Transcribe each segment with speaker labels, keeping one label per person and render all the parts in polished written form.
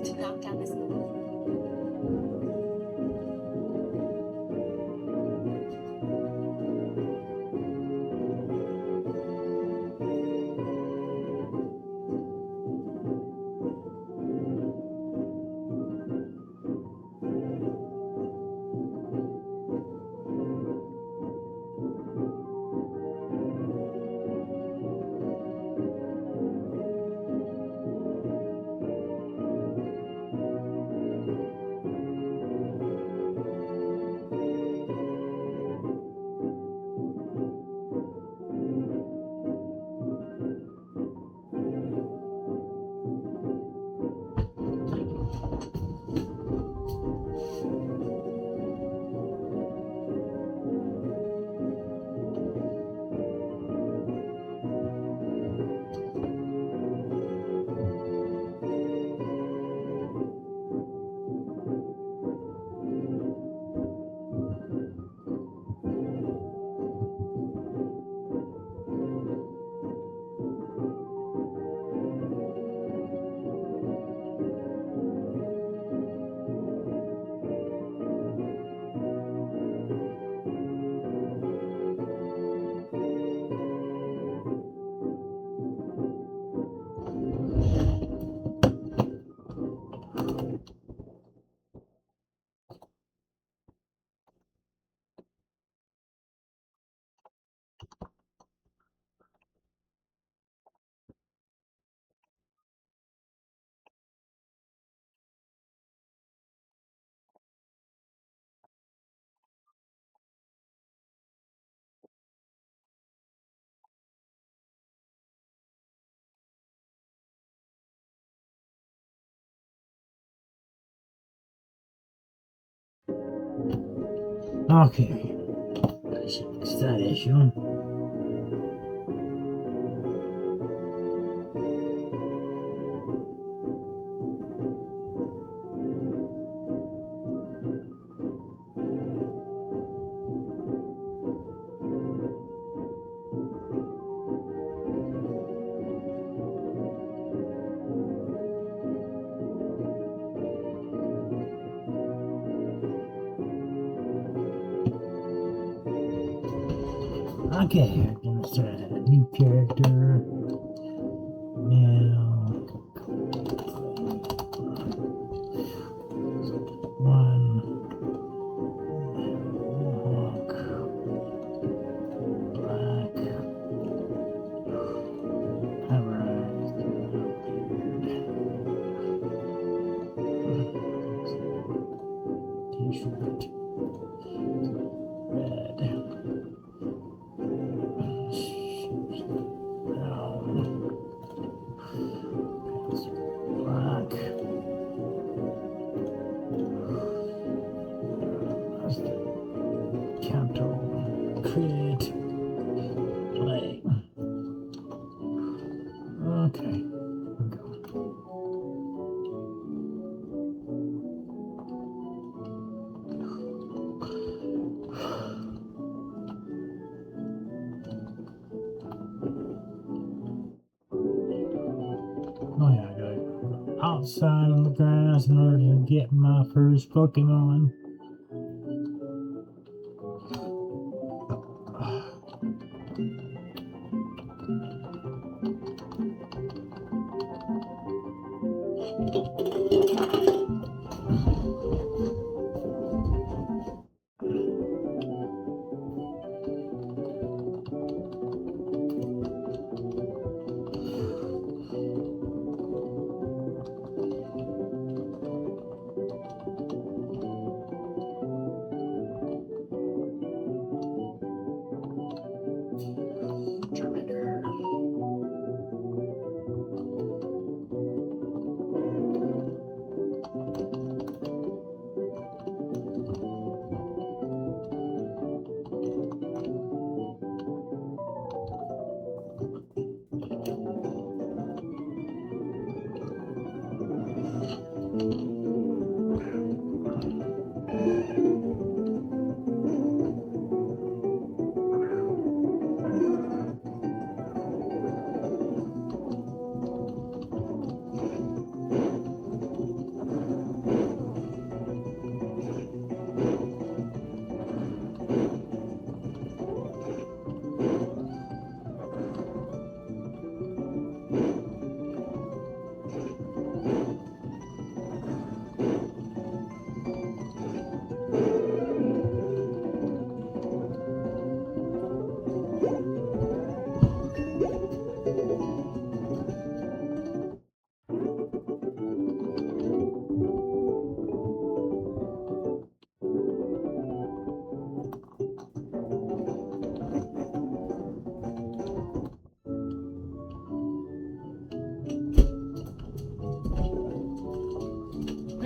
Speaker 1: to knock down this.
Speaker 2: Okay, it's that issue. Okay, I'm gonna start a new character. Now, one, Mohawk, black, polarized, beard, t-shirt, red, brown, black, capital, create, play. Okay, here we go. Oh yeah, I gotta go outside on the grass in order to get my first Pokemon.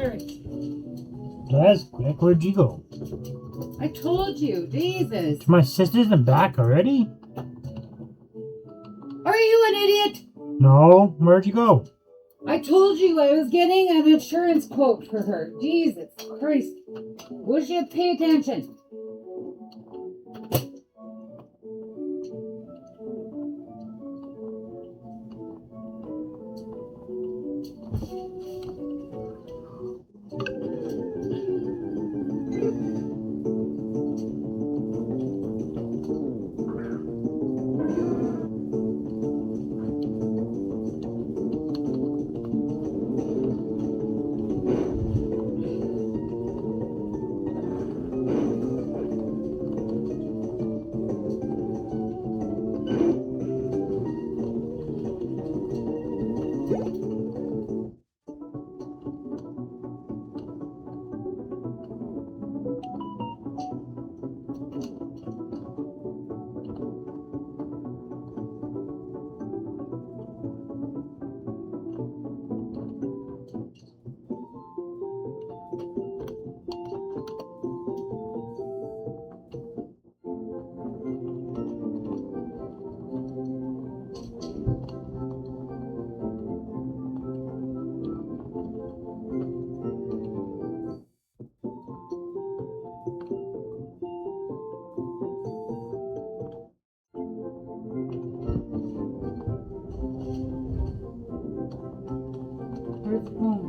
Speaker 1: Sorry.
Speaker 2: That's quick. Where'd you go?
Speaker 1: I told you. Jesus.
Speaker 2: My sister's in the back already?
Speaker 1: Are you an idiot?
Speaker 2: No. Where'd you go?
Speaker 1: I told you I was getting an insurance quote for her. Jesus Christ. Wish you'd pay attention. Where's the phone?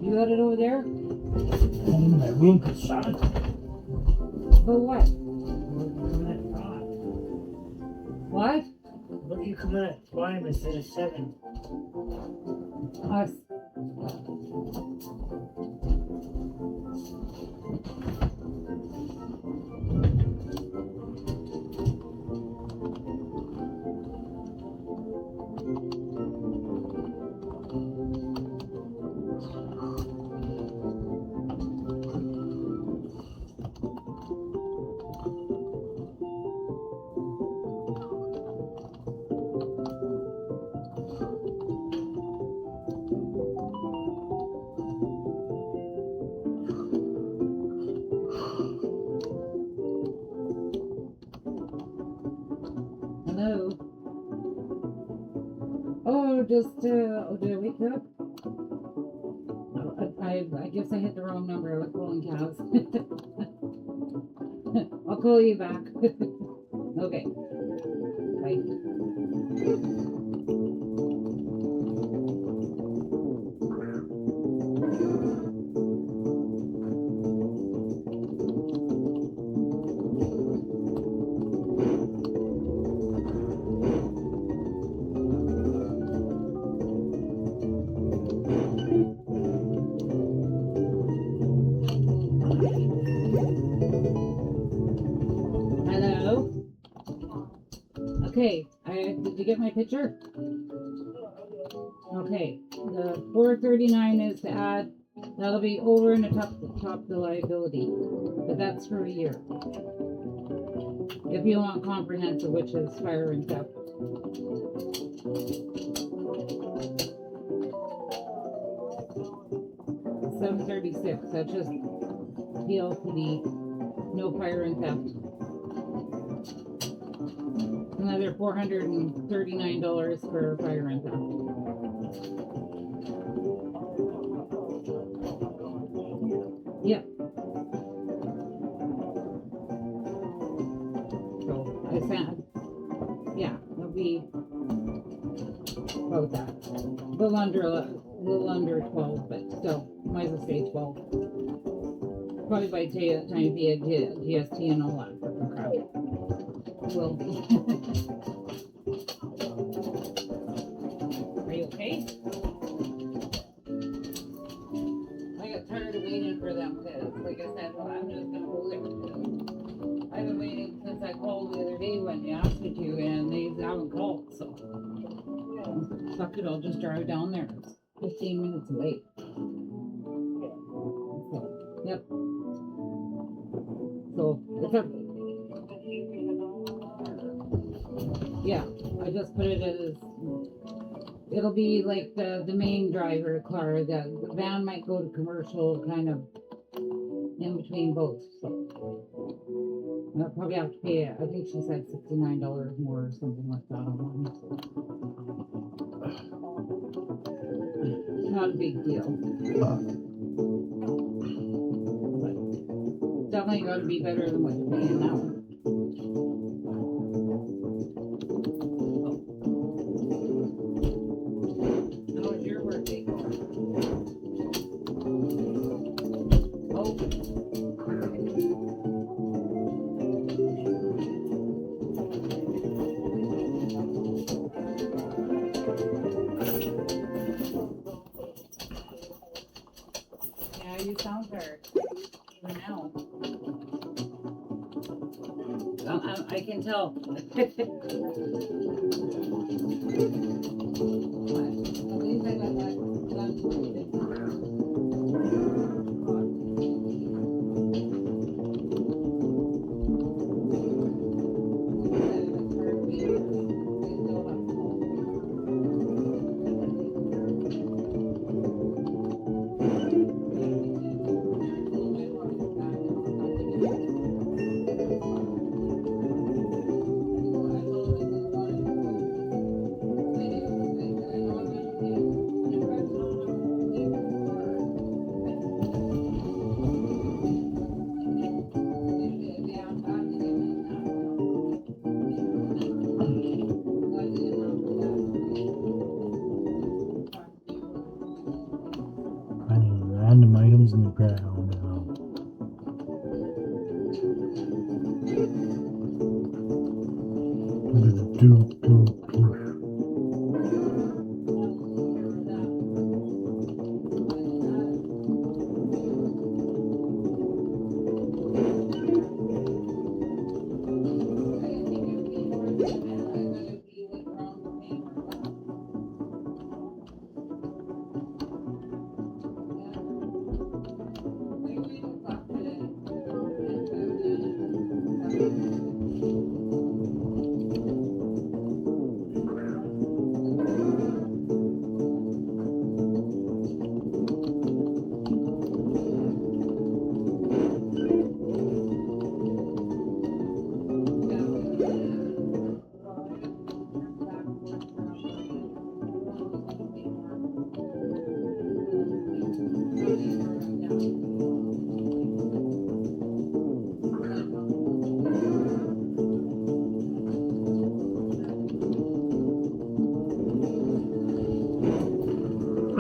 Speaker 1: You got it over there?
Speaker 2: In my room, Kashan.
Speaker 1: For what? What?
Speaker 2: Look, you come in at 5 instead of 7.
Speaker 1: Us. Hello. Oh, did I wake you up? I guess I hit the wrong number. I was calling cows. I'll call you back. Okay. Bye. Hello? Okay, did you get my picture? Okay, the 439 is to add, that'll be over and top the liability, but that's for a year. If you want comprehensive, which is fire and theft. $736, that's just the LCD, no fire and theft. Another $439 for fire and theft. Yep. So I sent, yeah, it'll be about that. A little under 12, but still, might as well say 12. Probably by the time you get GST and all that crap. Will be. Are you okay? I got tired of waiting for them because, like I said, well, I'm just gonna go there. I've been waiting since I called the other day when you asked me to, and they haven't called, so fuck it, I'll just drive down there. It's 15 minutes late. So, yep. So it's up. Yeah, I just put it as it'll be like the main driver car. The van might go to commercial, kind of in between both. So I'll probably have to pay. I think she said $69 more or something like that on one. So. Not a big deal. But definitely got to be better than what you're paying now. How was your birthday? Oh. Yeah, you sound tired. Even now. I can tell. At least I got that done.
Speaker 2: Finding random items in the ground now.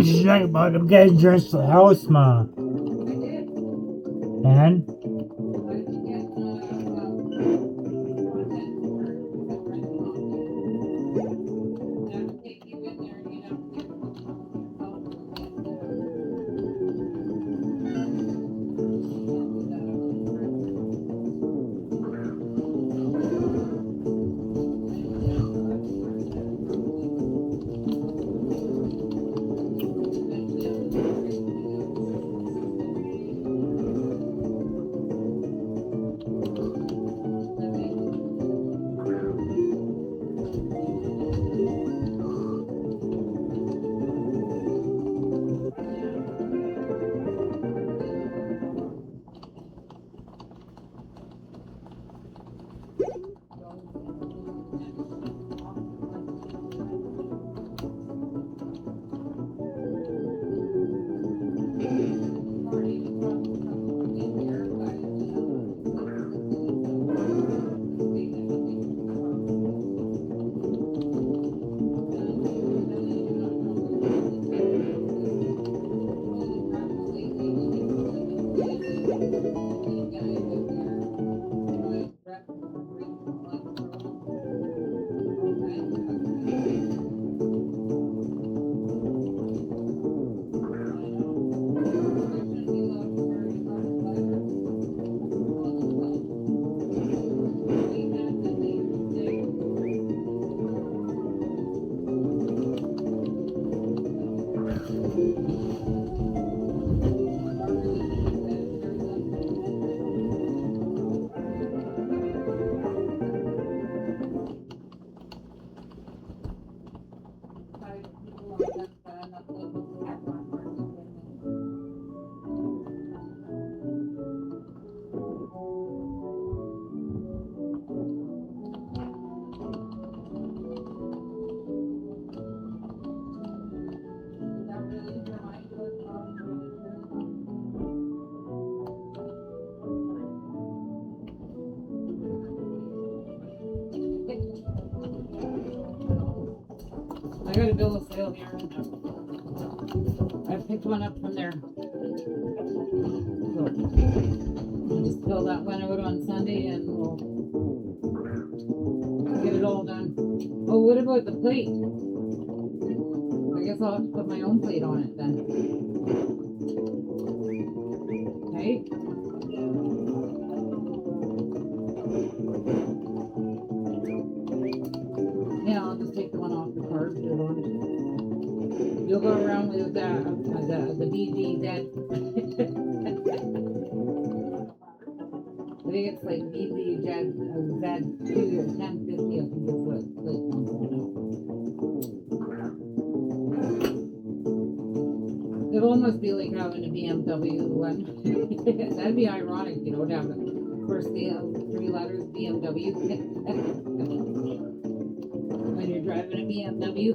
Speaker 2: She's like, but I'm getting dressed for the house, Ma. And?
Speaker 1: I got a bill of sale here. I picked one up from there. So I'll just fill that one out on Sunday and we'll get it all done. Oh, what about the plate? I guess I'll have to put my own plate on it then. Okay? Yeah, I'll just take the one off the card. You'll go around with the BG that I think it's like BZ Z2 or 1050, I think is what Clateman said. It almost be like having a BMW one. That'd be ironic, you know, to have first the 3 letters BMW when you're driving a BMW.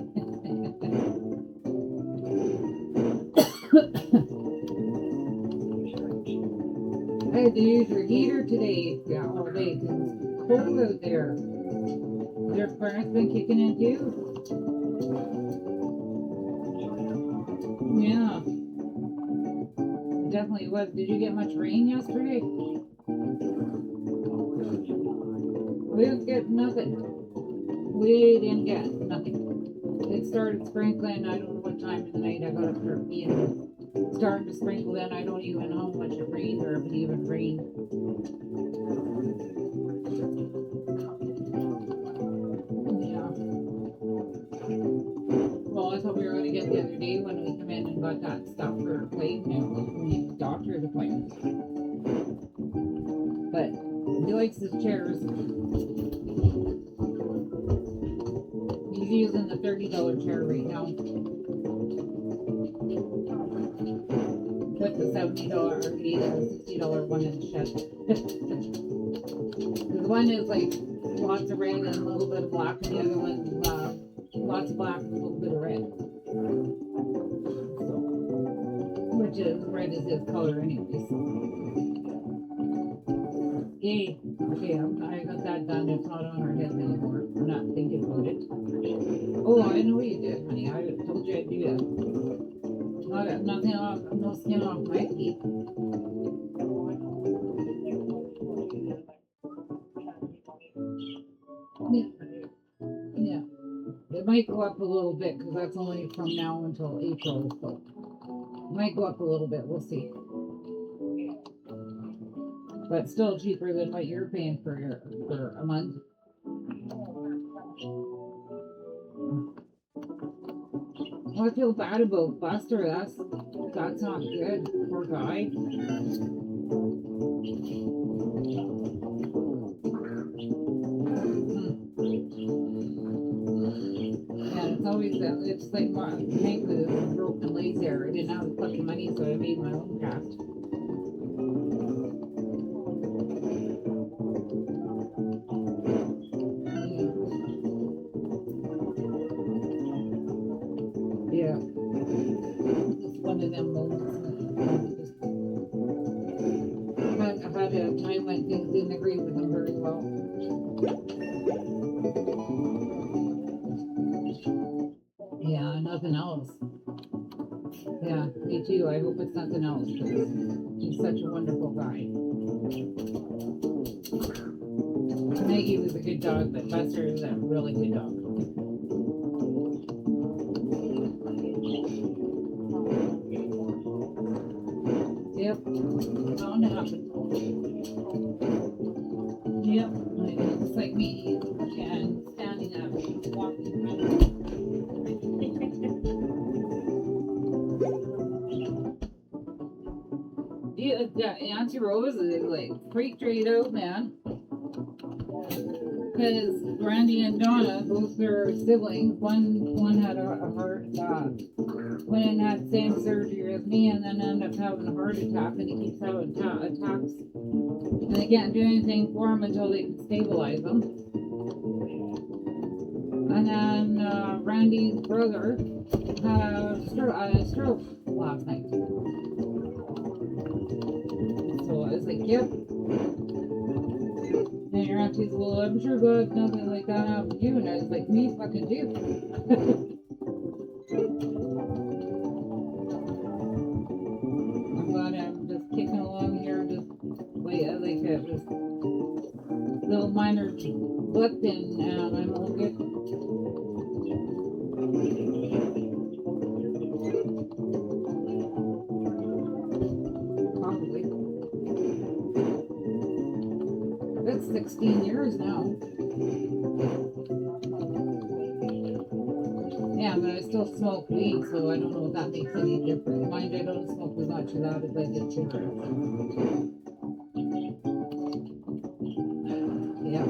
Speaker 1: I had to use your heater today, yeah, all day, 'cause it's cold out there. Your furnace been kicking in too? Yeah. It definitely was. Did you get much rain yesterday? We didn't get nothing. We didn't get nothing. It started sprinkling, I don't know what time of the night I got up for being starting to sprinkle, then I don't even know how much it rained or if it even rained. Yeah. Well, that's what we were going to get the other day when we come in and got that stuff for Clateman, the doctor's appointment. But he likes his chairs. He's using the $30 chair right now. Put the $70 or the $60 one in the shed. The one is like lots of red and a little bit of black, and the other one's lots of black and a little bit of red. So, which is red is his color anyway. So. Yay. Okay, I got that done. It's not on our heads anymore. We're not thinking about it. Oh, I know what you did, honey. I told you I'd do that. Nothing off, no skin off my teeth. Yeah. It might go up a little bit because that's only from now until April. So it might go up a little bit. We'll see. But still cheaper than what you're paying for a month. Well, I feel bad about Buster. That's not good. Poor guy. Yeah, it's always it's like Hank with his broken legs there. I didn't have the fucking money, so I made my own cast. Yeah. It's one of them moments. I had a time when things didn't agree with him very well. Yeah, nothing else. Yeah, me too. I hope it's nothing else because he's such a wonderful guy. Maggie was a good dog, but Buster is a really good dog. Yep, bound to happen. Yep, it's like me and standing up, walking around. Yeah, Auntie Rose is like freaked right out, man. Because Randy and Donna, both their siblings, one had a heart, went and had the same surgery as me, and then ended up having a heart attack, and he keeps having attacks. And they can't do anything for him until they can stabilize him. And then Randy's brother had a stroke last night. So I was like, yep. And your auntie's, well, I'm sure God nothing like that happened to you. And I was like, me fucking do. minor blip and I'm all good. Probably. That's 16 years now. Yeah, but I still smoke weed, so I don't know if that makes any difference. Mind, I don't smoke as much of that as I did cigarettes. Yeah.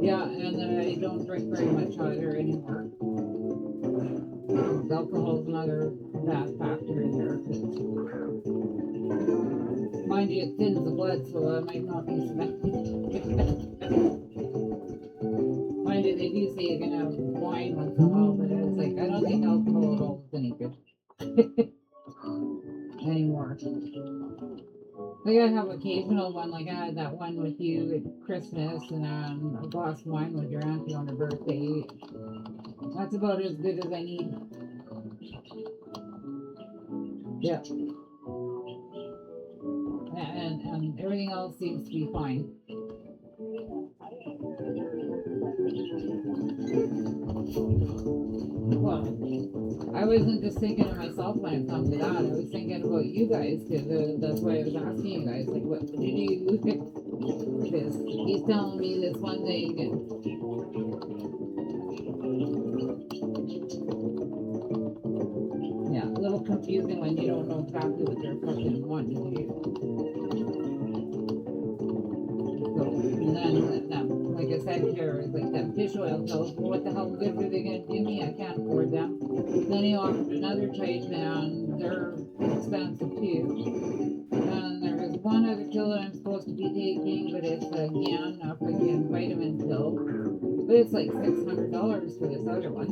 Speaker 1: Yeah, and I don't drink very much either anymore. Alcohol's another bad factor in there. Mind you, it thins the blood, so I might not be smelling. Mind you, they do say you can have wine once in a while, but it's like, I don't think alcohol at all is any good anymore. Like I have occasional one, like I had that one with you at Christmas, and a glass of wine with your auntie on her birthday. That's about as good as I need. Yeah. And everything else seems to be fine. Well, I wasn't just thinking of myself when it comes to that. I was thinking about you guys, because that's why I was asking you guys, like, what did you do? Because he's telling me this one thing, and yeah, a little confusing when you don't know exactly what they're fucking wanting to do. So, and then like I said here, like that fish oil pills, well, what the hell good are they gonna do me? I can't afford them. Then he offered another type, and they're expensive too. And there was one other pill that I'm supposed to be taking, but it's again a freaking vitamin pill. But it's like $600 for this other one.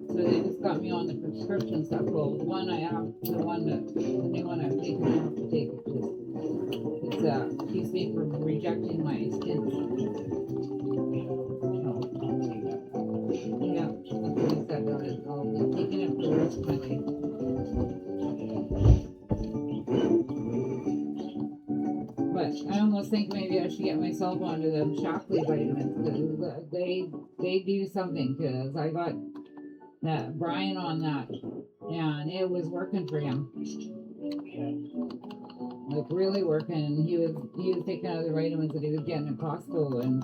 Speaker 1: So they just got me on the prescription stuff. Well, the one I have, the new one I've taken, I have to take it because it keeps me from rejecting my skin. Yeah, that's what he said. I'll be taking it for the rest of my life. But I almost think maybe I should get myself onto them Shockley vitamins, because they do something, because I got that Brian on that, and it was working for him, like really working. He was taking other vitamins that he was getting at Costco, and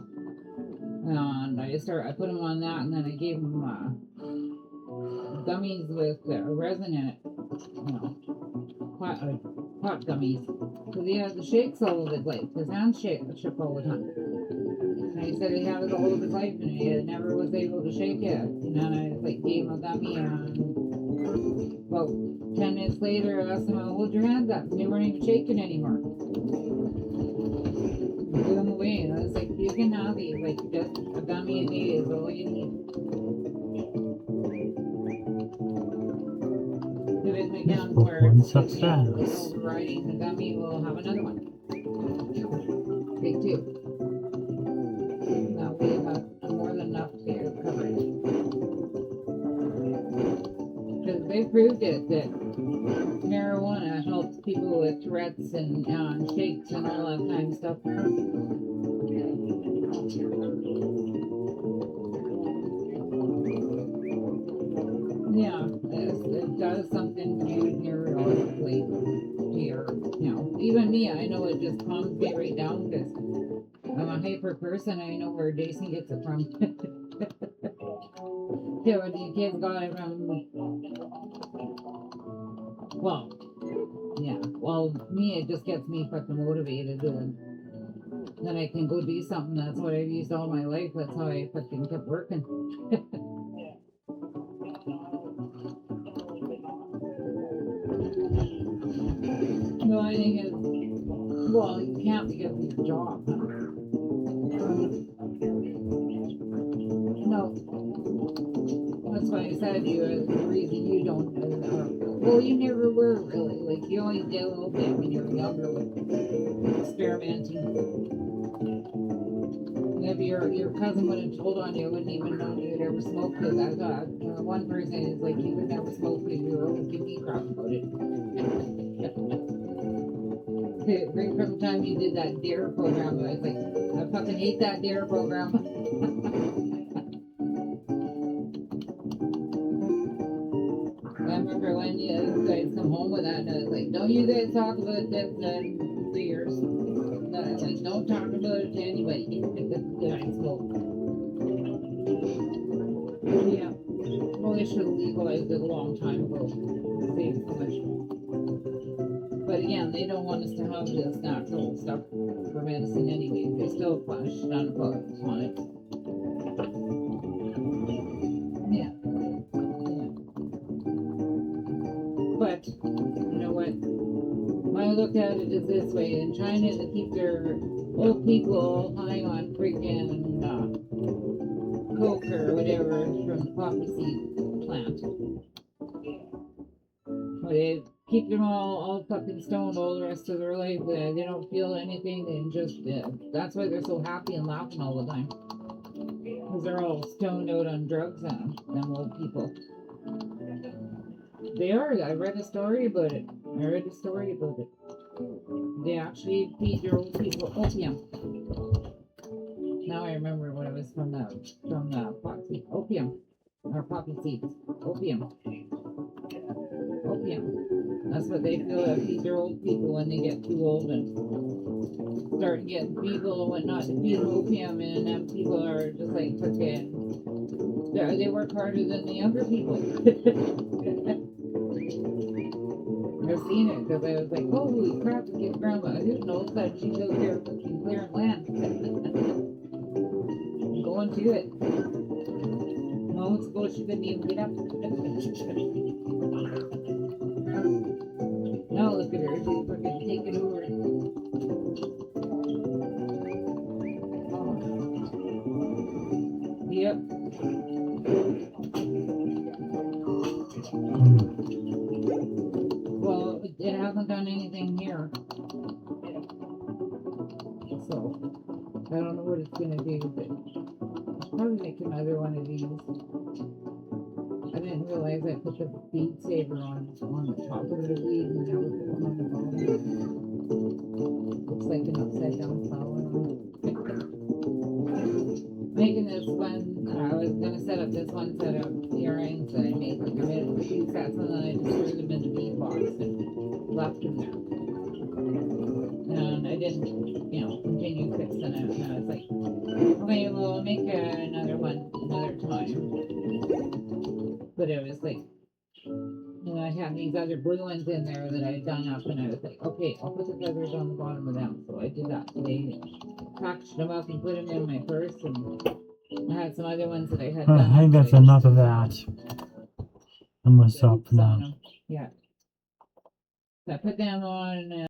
Speaker 1: I put him on that, and then I gave him gummies with resin in it, pot gummies, because he has the shakes all of his life. His hands shook all the time. And he said he had it all of his life, and he never was able to shake it. And then I gave him a gummy, and about 10 minutes later, I asked him, hold your hands up. And they weren't even shaking anymore. I threw them away, and I was like, you can have these. Like, just a gummy a day is all you need. If it becomes where overriding the gummy, we'll have another one. Take two. That way, more than enough to cover it. Because they proved it that marijuana helps people with Tourette's and shakes and all that kind of stuff. Yeah, it does something neurologically to your, even me, I know it just calms me right down, because I'm a hyper person. I know where Jason gets it from. Yeah, but the kids got it from, well, me, it just gets me fucking motivated, and then I can go do something. That's what I've used all my life. That's how I fucking kept working. No, I think it's, well, you can't because of your job. No. That's why I said you, the reason you don't, well, you never were really, like, you only did a little bit when you were younger with experimenting. If your cousin would have told on you, wouldn't even know you'd ever smoked it. I got one person is like, you would never smoke it. You were give me crap about it. Right from the time you did that DARE program, I was like, I fucking hate that DARE program. I remember when you guys come home with that, and I was like, don't you guys talk about this in 3 years. Like, don't talk about it to anybody that I smoke. Yeah. Well, they should have legalized it a long time ago. Save so much. But again, they don't want us to have this natural stuff for medicine anyway. They still push on it. Yeah. But, you know what? When I look at it is this way, in China they keep their old people high on freaking coke or whatever from the poppy seed plant. Well, they keep them all fucking stoned all the rest of their life. They don't feel anything. They just, that's why they're so happy and laughing all the time. Because they're all stoned out on drugs now, them old people. They are. I read a story about it. They actually feed their old people opium. Now I remember what it was from the poppy opium or poppy seeds. Opium. That's what they feel that feed their old people when they get too old and start getting feeble and whatnot to feed opium, and then people are just like freaking. They work harder than the younger people. I've seen it because I was like, holy crap, to get grandma. I didn't know that she's out there fucking clearing land. Going to it. No, it's cool, she couldn't even get up. Now look at her, she's freaking taking over. Oh. Yep. Well, it hasn't done anything here. So, I don't know what it's gonna do, but I'll probably make another one of these. I didn't realize I put the bead saver on the top of the weed and never put one on the bottom. Looks like an upside down flower. Making this one, I was gonna set up this one set of earrings that I made. Like I made it for bead sets and then I just threw them in the bead box and left them there. And I didn't, continue fixing it. And I was like, okay, well, I'll make another one another time. But it was like, I had these other blue ones in there that I had done up, and I was like, okay, I'll put the feathers on the bottom of them. So I did that today, packaged them up and put them in my purse, and I had some other ones that I had done.
Speaker 2: I think that's enough of that. I'm gonna stop now.
Speaker 1: Yeah. So I put them on.